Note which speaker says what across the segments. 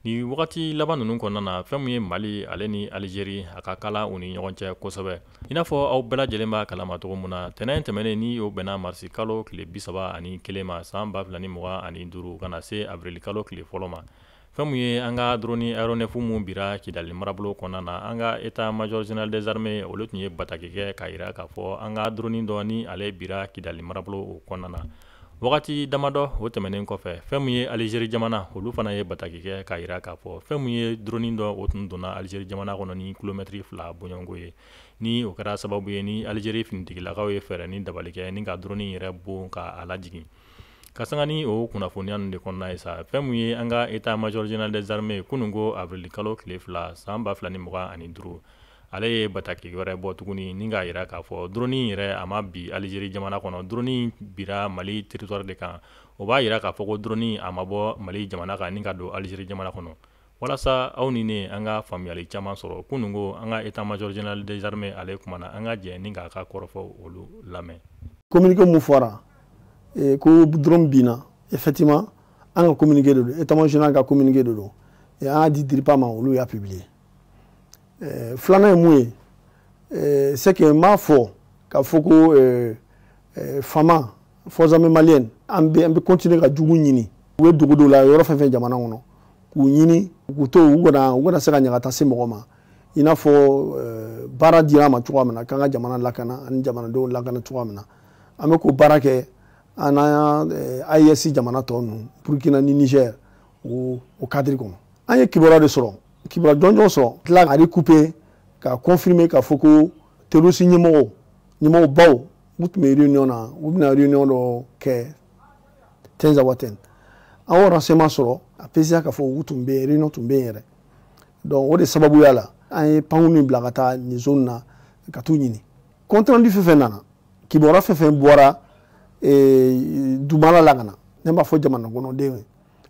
Speaker 1: ni wagati laban ninnu kɔnɔna na fɛn min ye Mali ale ni Algérie a ka kala u ni ɲɔgɔn cɛ kosɛbɛ. I n'a fɔ aw bɛɛ lajɛlen b'a kalama cogo min na tɛnɛn tɛmɛnen ni o bɛnna marisi kalo tile 31 ma san 2025 kana se avril kalo tile fɔlɔ ma. Fɛn min ye an ka drone aéronef mun bira Kidali marabolo kɔnɔna na an ka état major général des armées olu tun ye bataki kɛ k'a yira k'a fɔ an ka drone dɔ ni ale bira Kidali marabolo o kɔnɔna na. Wagati damadɔ o tɛmɛnen kɔfɛ fɛn min ye Algérie jamana olu fana ye bataki kɛ k'a yira k'a fɔ fɛn min ye drone dɔ o tun donna Algérie jamana kɔnɔ ni kilomètre 2 bɔɲɔgɔnko ye ni o kɛra sababu ye ni Algérie finitigilakaw ye fɛɛrɛ ni dabali kɛ ni ka drone yɛrɛ bon k'a lajigin. Ka sanga ni o kunnafoniya ninnu de kɔnɔna ye sa fɛn min ye an ka état major général des armées kununko avril kalo tile 2 san 2025 ale ye bataki wɛrɛ bɔ tuguni ni k'a yira k'a fɔ drone yɛrɛ a ma bi Algérie jamana kɔnɔ drone bira Mali territoire de kan o b'a yira k'a fɔ ko drone a ma bɔ Mali jamana kan ni ka don Algérie jamana kɔnɔ. Walasa aw ni ne an ka faamuyali caman sɔrɔ kununko an ka état major général des armées ale kumana an ka jɛ ni k'a ka kɔrɔfɔ olu lamɛn.
Speaker 2: Communiqué mun fɔra ko drone bina effectivement an ka communiqué de don état major général ka communiqué de don et an a di DIRPA ma olu y'a publié. Filanan ye mun ye c'est que m'a fɔ k'a fɔ ko fama forces armées maliennes an bɛ continuer ka jugu ɲini u ye dugu dɔw la yɔrɔ fɛn fɛn jamana kɔnɔ k'u ɲini k'u to u kana se ka ɲagata se mɔgɔ ma i n'a fɔ baara dira ma cogoya min na k'an ka jamana lakana ani jamanadenw lakana cogoya min na an bɛ k'o baara kɛ an n'an AES jamana tɔ ninnu Burkina ni Niger o cadre kɔnɔ an ye kibaruya de sɔrɔ kibaruya jɔnjɔn sɔrɔ tila ka recouper ka confirmer k'a fɔ ko terroriste ɲɛmɔgɔ baw u tun bɛ réunion na u bɛna réunion dɔ kɛ Tinzawatène an y'o renseignement sɔrɔ a pesiya k'a fɔ u tun bɛ réunion tun bɛ yen yɛrɛ donc o de sababuya la an ye pankuru bila ka taa nin zone na ka t'u ɲini compte rendu fɛn fɛn nana kibaruya fɛn fɛn bɔra Dumala la ka na ne b'a fɔ jamana kɔnɔdenw ye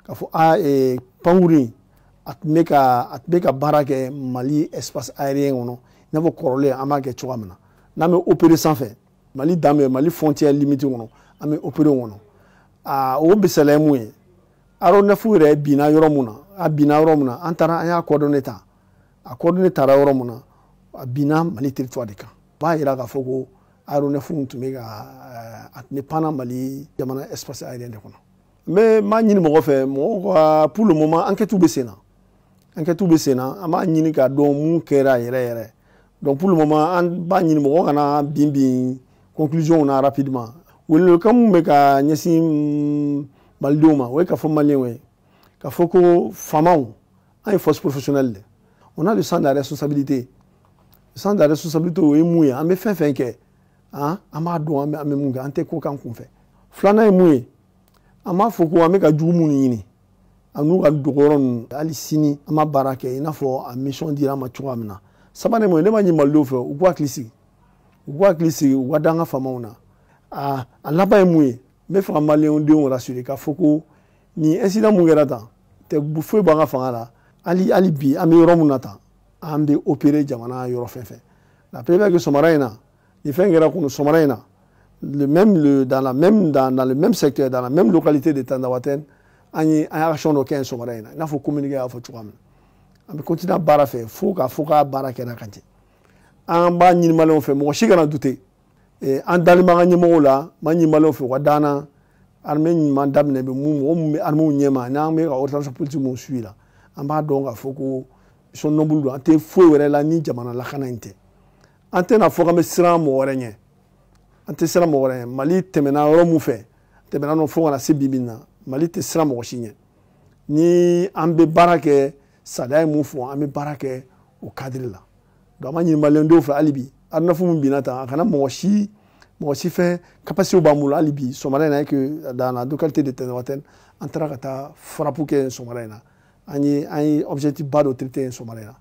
Speaker 2: k'a fɔ pankuru in a tun bɛ ka baara kɛ Mali espace aérien kɔnɔ i n'a fɔ kɔrɔlen an b'a kɛ cogoya min na n'an bɛ opérer sanfɛ Mali dan bɛ Mali frontière limite kɔnɔ an bɛ opérer o kɔnɔ o misaliya ye mun ye aéronef yɛrɛ binna yɔrɔ mun na an taara an y'a coordonné ta a coordonné taara yɔrɔ mun na a binna Mali territoire de kan o b'a yira k'a fɔ ko aéronef tun bɛ a tun bɛ panna Mali jamana espace aérien de kɔnɔ n b'a ɲini mɔgɔ fɛ mɔgɔw ka pour le moment enquête bɛ sen na an b'a ɲini k'a dɔn mun kɛra yɛrɛ yɛrɛ donc pour le moment an b'a ɲini mɔgɔ kana bin conclusion na rapidement welewelekan mun bɛ ka ɲɛsin malidenw ma o ye k'a fɔ maliyɛnw ye k'a fɔ ko faamaw an ye force professionnelle de on a le sens de la responsabilité le sens de la responsabilité o ye mun ye an bɛ fɛn fɛn kɛ an b'a dɔn an bɛ mun kɛ an tɛ ko k'an kunfɛ filanan ye mun ye an b'a fɔ ko an bɛ ka jugu minnu ɲini an n'u ka dogoyɔrɔ ninnu hali sini an ma baara kɛ i n'a fɔ a mission dira an ma cogoya min na sabanan mun ye ne b'a ɲini malidenw fɛ u k'u hakili sigi u ka da an ka faamaw na a laban ye mun ye n bɛ fɛ ka maliyɛndenw rassurer k'a fɔ ko nin incident mun kɛra tan tɛ foyi b'an ka fanga la hali bi an bɛ yɔrɔ mun na tan an bɛ opérer jamana yɔrɔ fɛn fɛn la preuve que Somara in na nin fɛn kɛra kunu Somara in na dans le même secteur dans la même localité de Tinzawatène an ye action dɔ kɛ Somara in na i n'a fɔ communiqué y'a fɔ cogoya min na an bɛ continuer baara fɛ fo k'a baara kɛra ka ɲɛ an b'a ɲini maliyɛnw fɛ mɔgɔ si kana douter an dalen b'an ka ɲɛmɔgɔw la n b'a ɲini maliyɛnw fɛ u ka d'an na armée ɲuman daminɛ bɛ mɔgɔ mun bɛ armée ɲɛma n'an bɛ ka orientation politique mun suit la an b'a dɔn k'a fɔ ko mission noble don an tɛ foyi wɛrɛ la ni jamana lakana in tɛ an tɛna fɔ k'an bɛ siran mɔgɔ wɛrɛ ɲɛ an tɛ siran mɔgɔ wɛrɛ ɲɛ Mali tɛmɛna yɔrɔ mun fɛ tɛmɛna nɔ fo kana se bi na Mali tɛ siran mɔgɔ si ɲɛ ni an bɛ baara kɛ sariya ye mun fɔ an bɛ baara kɛ o cadre la donc an b'a ɲini maliyɛndenw fɛ hali bi aéronef mun binna tan a kana mɔgɔ si fɛn capacité b'an bolo hali bi Somara in na que dans la localité de Tinzawatène an taara ka taa frappe kɛ Somara in na an ye objectif ba dɔ traité Somara in na